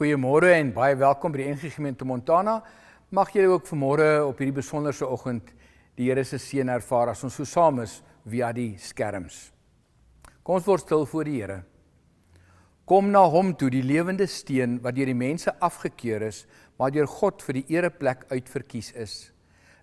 Goeiemôre en baie welkom by die NG Gemeente Montana. Mag julle ook vanmôre op hierdie besonderse oggend die Here se seën ervaar as ons so saam is via die skerms. Kom ons word stil voor die Here. Kom na hom toe, die lewende steen wat deur die mense afgekeur is, maar deur God vir die ereplek uitverkies is.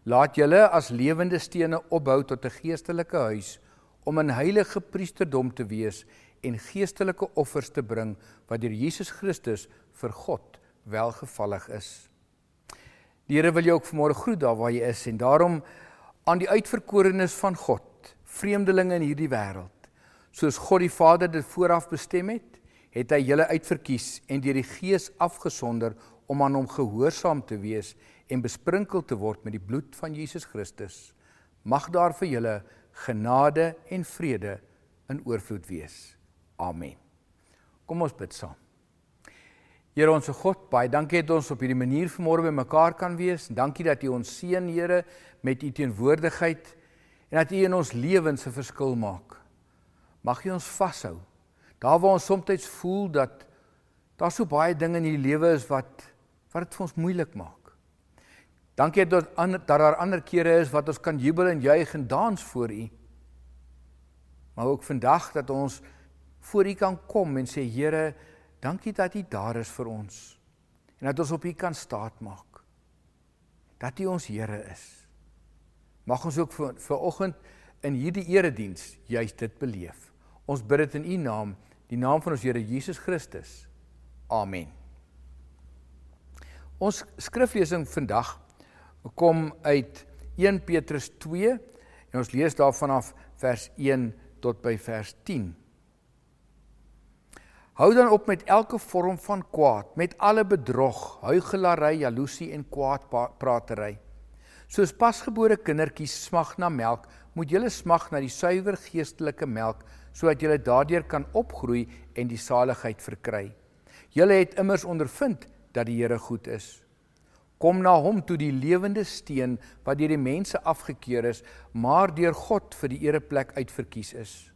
Laat julle as lewende stene opbou tot 'n geestelike huis om 'n heilige priesterdom te wees en geestelike offers te bring wat deur Jesus Christus vir God welgevallig is. Die Here wil jou ook vanmôre groet daar waar jy is en daarom aan die uitverkorenes van God, vreemdelinge in hierdie wêreld, soos God die Vader dit vooraf bestem het, het hy julle uitverkies en deur die Gees afgesonder om aan hom gehoorsaam te wees en besprinkel te word met die bloed van Jesus Christus. Mag daar vir julle genade en vrede in oorvloed wees. Amen. Kom ons bid saam. Here onse God, baie dankie dat ons op hierdie manier vanmôre by mekaar kan wees. Dankie dat U ons seën, Here, met U teenwoordigheid en dat U in ons lewens 'n verskil maak. Mag U ons vashou. Daar waar ons soms voel dat daar so baie dinge in die lewe is wat dit vir ons moeilik maak. Dankie dat daar ander kere is wat ons kan jubel en juig en dans voor U. Maar ook vandag dat ons voor U kan kom en sê, Here, dankie dat U daar is vir ons en dat ons op U kan staat maak. Dat U ons Here is. Mag ons ook vir oggend in hierdie erediens juist dit beleef. Ons bid dit in U naam, die naam van ons Here Jesus Christus. Amen. Ons skriflesing vandag kom uit 1 Petrus 2 en ons lees daar vanaf vers 1 tot by vers 10. Hou dan op met elke vorm van kwaad, met alle bedrog, huichelarij, jaloesie en kwaadpratery. Soos pasgebore kindertjies smag na melk, moet julle smag na die suiwer geestelike melk, sodat julle daardeur kan opgroei en die saligheid verkry. Julle het immers ondervind dat die Here goed is. Kom na hom toe, die lewende steen wat deur die mense afgekeur is, maar deur God vir die ereplek uitverkies is.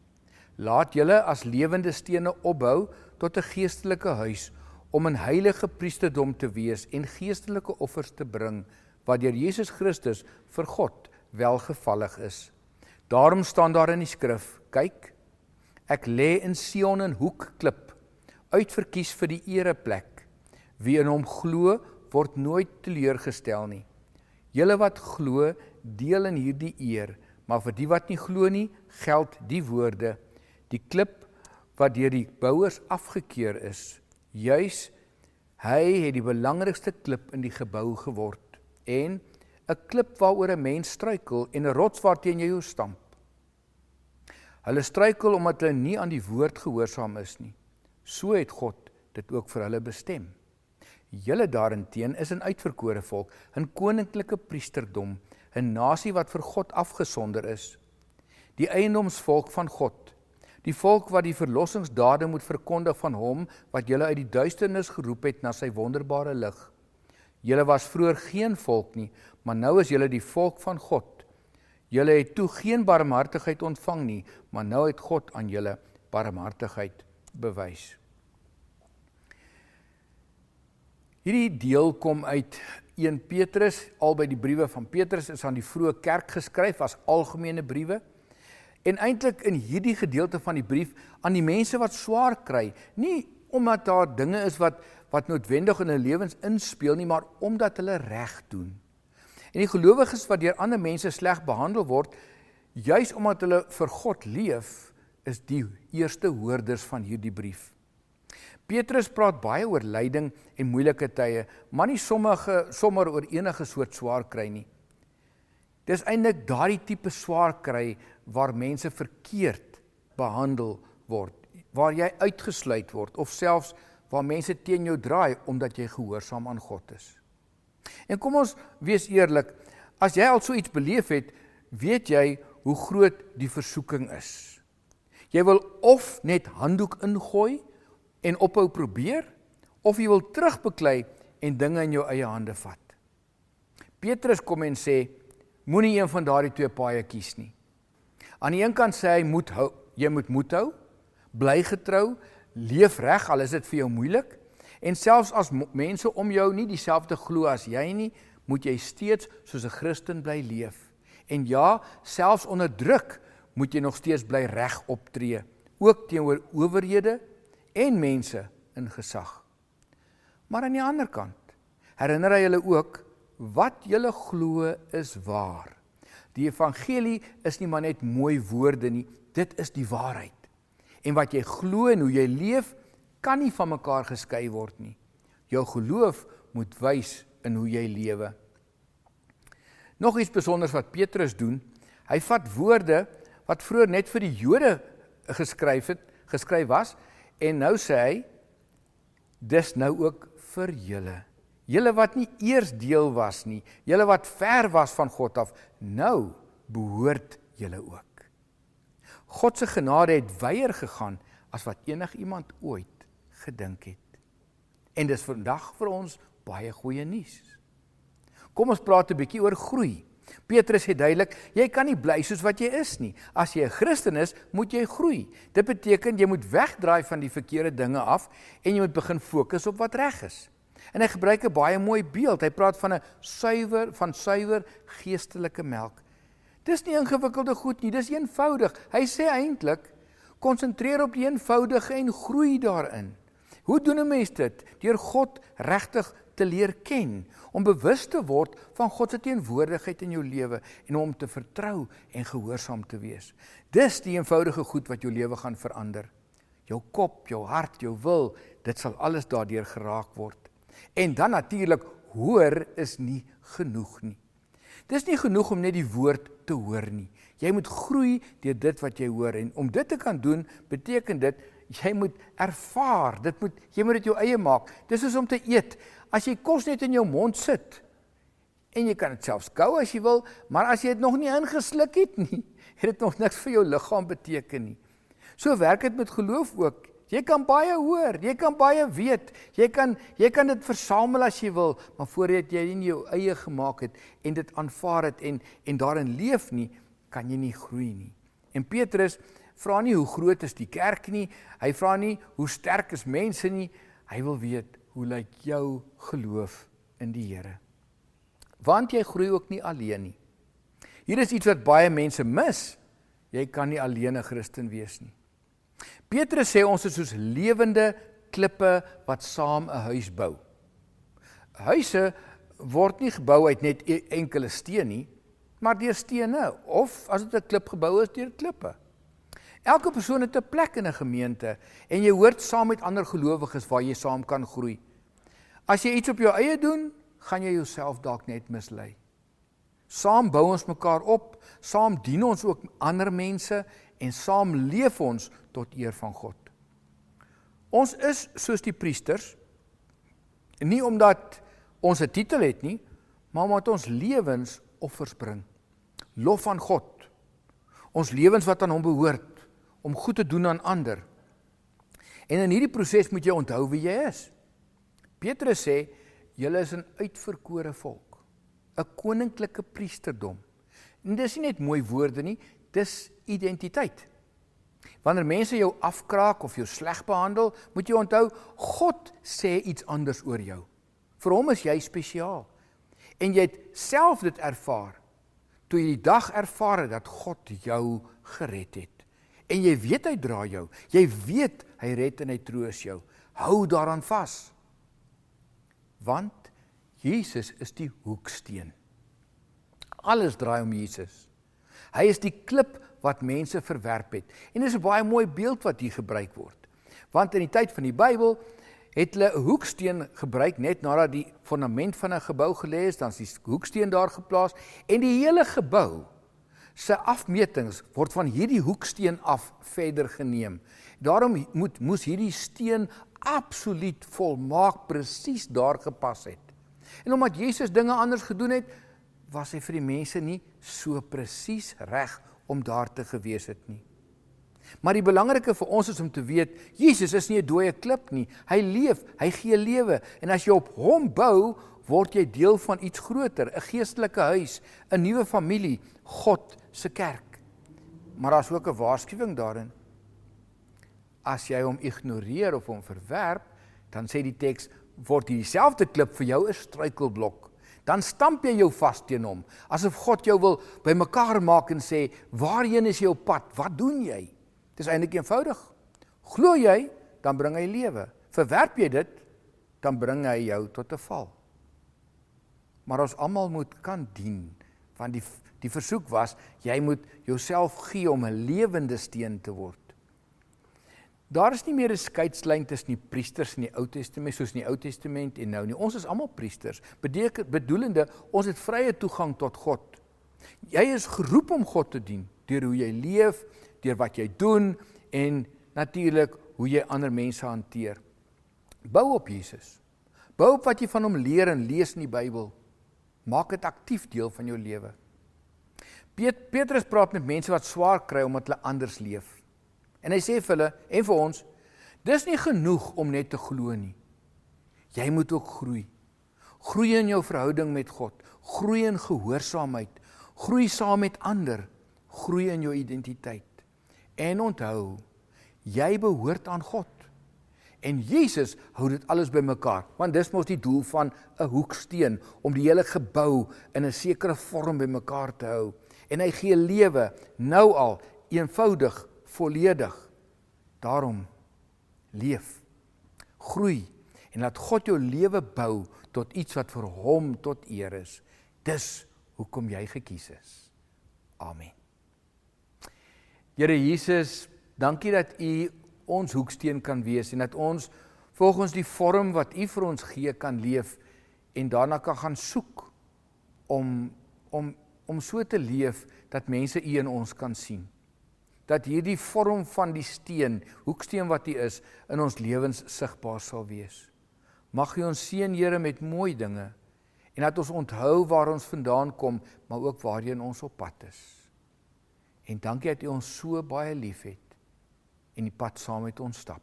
Laat julle as lewende stene opbou tot 'n geestelike huis om 'n heilige priesterdom te wees en geestelike offers te bring wat deur Jesus Christus vir God welgevallig is. Daarom staan daar in die skrif, kyk, ek lê in Sion 'n hoekklip, uitverkies vir die ereplek. Wie in hom glo, word nooit teleurgestel nie. Julle wat glo, deel in hierdie eer, maar vir die wat nie glo nie, geld die woorde. Die klip wat deur die bouers afgekeur is, juis hy het die belangrikste klip in die gebou geword, en 'n klip waaroor 'n mens struikel en 'n rots waarteen jy jou stamp. Hulle struikel omdat hulle nie aan die woord gehoorsaam is nie. So het God dit ook vir hulle bestem. Julle daarenteen is 'n uitverkore volk, 'n koninklike priesterdom, 'n nasie wat vir God afgesonder is, die eiendomsvolk van God, die volk wat die verlossingsdade moet verkondig van hom wat julle uit die duisternis geroep het na sy wonderbare lig. Julle was vroeër geen volk nie, maar nou is julle die volk van God. Julle het toe geen barmhartigheid ontvang nie, maar nou het God aan julle barmhartigheid bewys. Hierdie deel kom uit 1 Petrus, albei die briewe van Petrus is aan die vroeë kerk geskryf as algemene briewe. En eintlik in hierdie gedeelte van die brief aan die mense wat swaar kry, nie omdat daar dinge is wat noodwendig in hulle lewens inspeel nie, maar omdat hulle reg doen. En die gelowiges wat deur ander mense sleg behandel word, juis omdat hulle vir God leef, is die eerste hoorders van hierdie brief. Petrus praat baie oor lyding en moeilike tye, maar nie sommer oor enige soort swaar kry nie. Dis eintlik daardie tipe swaar kry waar mense verkeerd behandel word, waar jy uitgesluit word, of selfs waar mense teen jou draai, omdat jy gehoorsaam aan God is. En kom ons wees eerlik, as jy al so iets beleef het, weet jy hoe groot die versoeking is. Jy wil of net handdoek ingooi en ophou probeer, of jy wil terugbeklei en dinge in jou eie hande vat. Petrus kom en sê, moenie een van daardie twee paaie kies nie. Aan die een kant sê hy, jy moet moed hou, bly getrou, leef reg, al is dit vir jou moeilik, En selfs as mense om jou nie dieselfde glo as jy nie, moet jy steeds soos 'n Christen bly leef. En ja, selfs onder druk moet jy nog steeds bly reg optree, ook teenoor owerhede en mense in gesag. Maar aan die ander kant herinner hy hulle ook, wat julle glo is waar. Die evangelie is nie maar net mooi woorde nie, dit is die waarheid. En wat jy glo en hoe jy leef, kan nie van mekaar geskei word nie. Jou geloof moet wys in hoe jy lewe. Nog iets besonders wat Petrus doen, hy vat woorde wat vroeër net vir die Jode geskryf was, en nou sê hy, dis nou ook vir julle. Julle wat nie eers deel was nie, julle wat ver was van God af, nou behoort julle ook. God se genade het wyer gegaan as wat enigiemand ooit gedink het. En dis vandag vir ons baie goeie nuus. Kom ons praat 'n bietjie oor groei. Petrus sê duidelik, jy kan nie bly soos wat jy is nie. As jy 'n Christen is, moet jy groei. Dit beteken jy moet wegdraai van die verkeerde dinge af en jy moet begin fokus op wat reg is. En hy gebruik 'n baie mooi beeld. Hy praat van 'n suiwer geestelike melk. Dis nie ingewikkelde goed nie, dis eenvoudig. Hy sê eintlik, konsentreer op die eenvoudige en groei daarin. Hoe doen 'n mens dit? Deur God regtig te leer ken, om bewus te word van God se teenwoordigheid in jou lewe en om hom te vertrou en gehoorsaam te wees. Dis die eenvoudige goed wat jou lewe gaan verander. Jou kop, jou hart, jou wil, dit sal alles daardeur geraak word. En dan natuurlik, hoor is nie genoeg nie. Dis nie genoeg om net die woord te hoor nie. Jy moet groei deur dit wat jy hoor, en om dit te kan doen, beteken dit, jy moet ervaar, jy moet dit jou eie maak. Dis soos om te eet. As jy kos net in jou mond sit, en jy kan dit selfs kou as jy wil, maar as jy dit nog nie ingesluk het nie, het dit nog niks vir jou liggaam beteken nie. So werk dit met geloof ook. Jy kan baie hoor, jy kan baie weet, jy kan dit versamel as jy wil, maar voordat jy nie jou eie gemaak het, en dit aanvaar het, en daarin leef nie, kan jy nie groei nie. En Petrus vra nie hoe groot is die kerk nie, hy vra nie hoe sterk is mense nie, hy wil weet, hoe lyk jou geloof in die Here? Want jy groei ook nie alleen nie. Hier is iets wat baie mense mis, jy kan nie alleen 'n Christen wees nie. Petrus sê ons is soos lewende klippe wat saam 'n huis bou. Huise word nie gebou uit net enkele steen nie, maar deur stene, of as dit 'n klip gebou is, deur klippe. Elke persoon het 'n plek in 'n gemeente, en jy hoort saam met ander gelowiges waar jy saam kan groei. As jy iets op jou eie doen, gaan jy jouself dalk net mislei. Saam bou ons mekaar op, saam dien ons ook ander mense, en saam leef ons tot eer van God. Ons is soos die priesters, nie omdat ons 'n titel het nie, maar omdat ons lewens offers bring. Lof aan God. Ons lewens wat aan hom behoort, om goed te doen aan ander. En in hierdie proses moet jy onthou wie jy is. Petrus sê, julle is 'n uitverkore volk, 'n koninklike priesterdom. En dis nie net mooi woorde nie, dis identiteit. Wanneer mense jou afkraak of jou sleg behandel, moet jy onthou, God sê iets anders oor jou. Vir hom is jy spesiaal. En jy het self dit ervaar, toe jy die dag ervaar het dat God jou gered het. En jy weet hy dra jou, jy weet hy red en hy troos jou. Hou daaraan vas. Want Jesus is die hoeksteen. Alles draai om Jesus. Hy is die klip wat mense verwerp het. En dit is 'n baie mooi beeld wat hier gebruik word. Want in die tyd van die Bybel het hulle 'n hoeksteen gebruik net nadat die fondament van 'n gebou gelê is, dan is die hoeksteen daar geplaas, en die hele gebou se afmetings word van hierdie hoeksteen af verder geneem. Daarom moes hierdie steen absoluut volmaak presies daar gepas het. En omdat Jesus dinge anders gedoen het, was hy vir die mense nie so presies reg om daar te gewees het nie. Maar die belangrike vir ons is om te weet, Jesus is nie 'n dooie klip nie. Hy leef, hy gee lewe. En as jy op hom bou, word jy deel van iets groter, 'n geestelike huis, 'n nuwe familie, God se kerk. Maar daar's ook 'n waarskuwing daarin. As jy hom ignoreer of hom verwerp, dan sê die teks, word dieselfde klip vir jou 'n struikelblok. Dan stamp jy jou vas teen hom, asof God jou wil bymekaar maak en sê, waarheen is jou pad, wat doen jy? Dit is eintlik eenvoudig. Glo jy, dan bring hy lewe. Verwerp jy dit, dan bring hy jou tot 'n val. Maar ons almal moet kan dien, want die versoek was, jy moet jouself gee om 'n lewende steen te word. Daar is nie meer 'n skeidslyn tussen die priesters in die Ou Testament, soos in die Ou Testament en nou nie. Ons is almal priesters, bedoelende, ons het vrye toegang tot God. Jy is geroep om God te dien, deur hoe jy leef, deur wat jy doen, en natuurlik, hoe jy ander mense hanteer. Bou op Jesus. Bou op wat jy van hom leer en lees in die Bybel. Maak dit aktief deel van jou lewe. Petrus praat met mense wat swaar kry omdat hulle anders leef. En hy sê vir hulle, en vir ons, dis nie genoeg om net te glo nie. Jy moet ook groei. Groei in jou verhouding met God. Groei in gehoorsaamheid. Groei saam met ander. Groei in jou identiteit. En onthou, jy behoort aan God. En Jesus hou dit alles bymekaar, want dis mos die doel van 'n hoeksteen, om die hele gebou in 'n sekere vorm bymekaar te hou. En hy gee lewe, nou al, eenvoudig, volledig. Daarom, leef, groei, en laat God jou lewe bou tot iets wat vir hom tot eer is. Dis hoekom jy gekies is. Amen. Here Jesus, dankie dat U ons hoeksteen kan wees, en dat ons volgens die vorm wat U vir ons gee kan leef, en daarna kan gaan soek om so te leef, dat mense U in ons kan sien. Dat hierdie vorm van die steen, hoeksteen wat U is, in ons lewens sigbaar sal wees. Mag U ons seën, Here, met mooi dinge, en dat ons onthou waar ons vandaan kom, maar ook waarheen ons op pad is. En dankie dat U ons so baie lief het, en die pad saam met ons stap.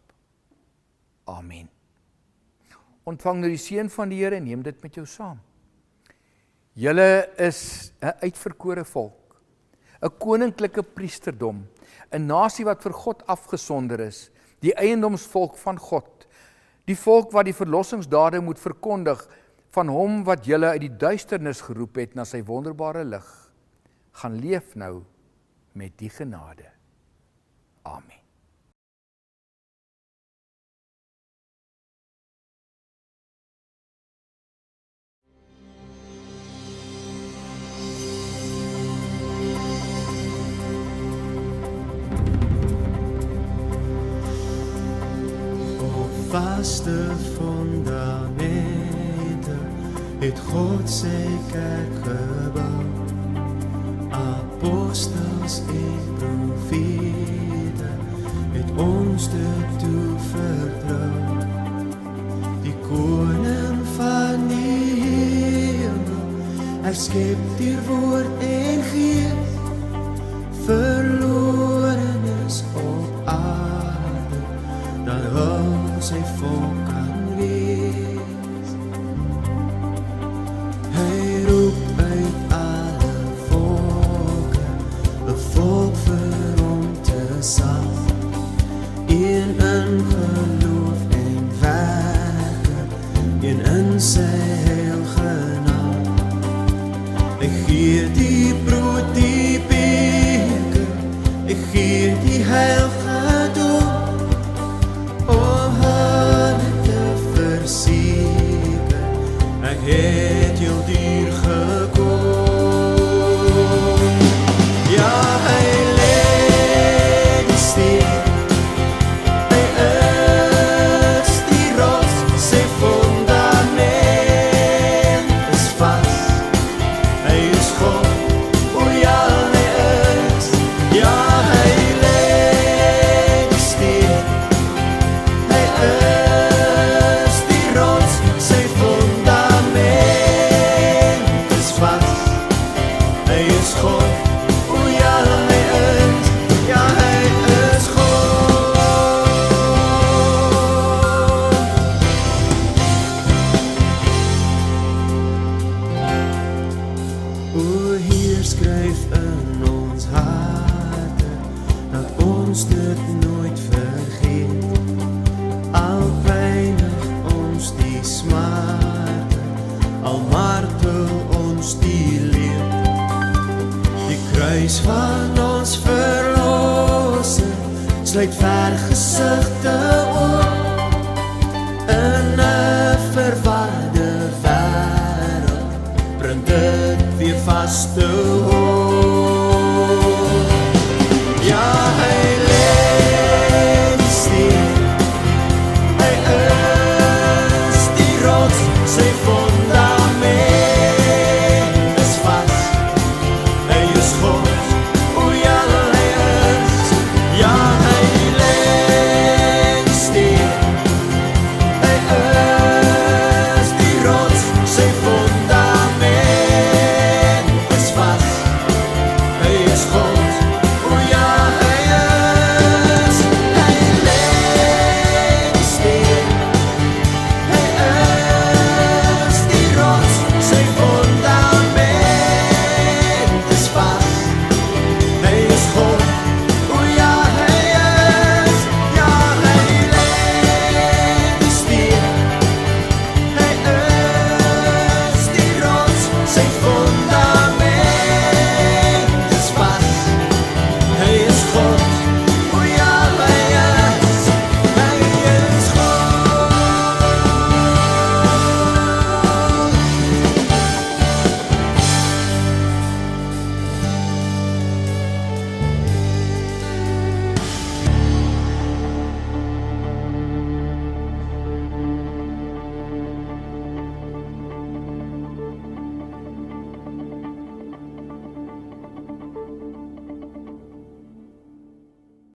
Amen. Ontvang nou die seën van die Here en neem dit met jou saam. Julle is 'n uitverkore volk, 'n koninklike priesterdom, 'n nasie wat vir God afgesonder is, die eiendomsvolk van God, die volk wat die verlossingsdade moet verkondig van hom wat julle uit die duisternis geroep het na sy wonderbare lig. Gaan leef nou met die genade. Amen. Vaste fundamente het God sy kerk gebou. Apostels en profete het ons dit toevertrou. Die koning van die hemel, hy skep die woord en gees, verloren is op aarde, dan hou sy volk kan wees. Hy roep uit alle volke, 'n volk vir hom te saam, een in geloof en werke, een in sy heilgenaam. Hy gee die brood, die beker, hy gee die heilige doop, ek het jou duur gekoop. Ja, hy lê die steen, hy is die rots, sy fundament is vas, hy is God, o ja, hy is, ja, hy lê die steen, hy is die rots, sy fundament is vas. kruis van ons verlossing sluit vergesigte op in 'n verwarde wêreld, bring dit weer vas te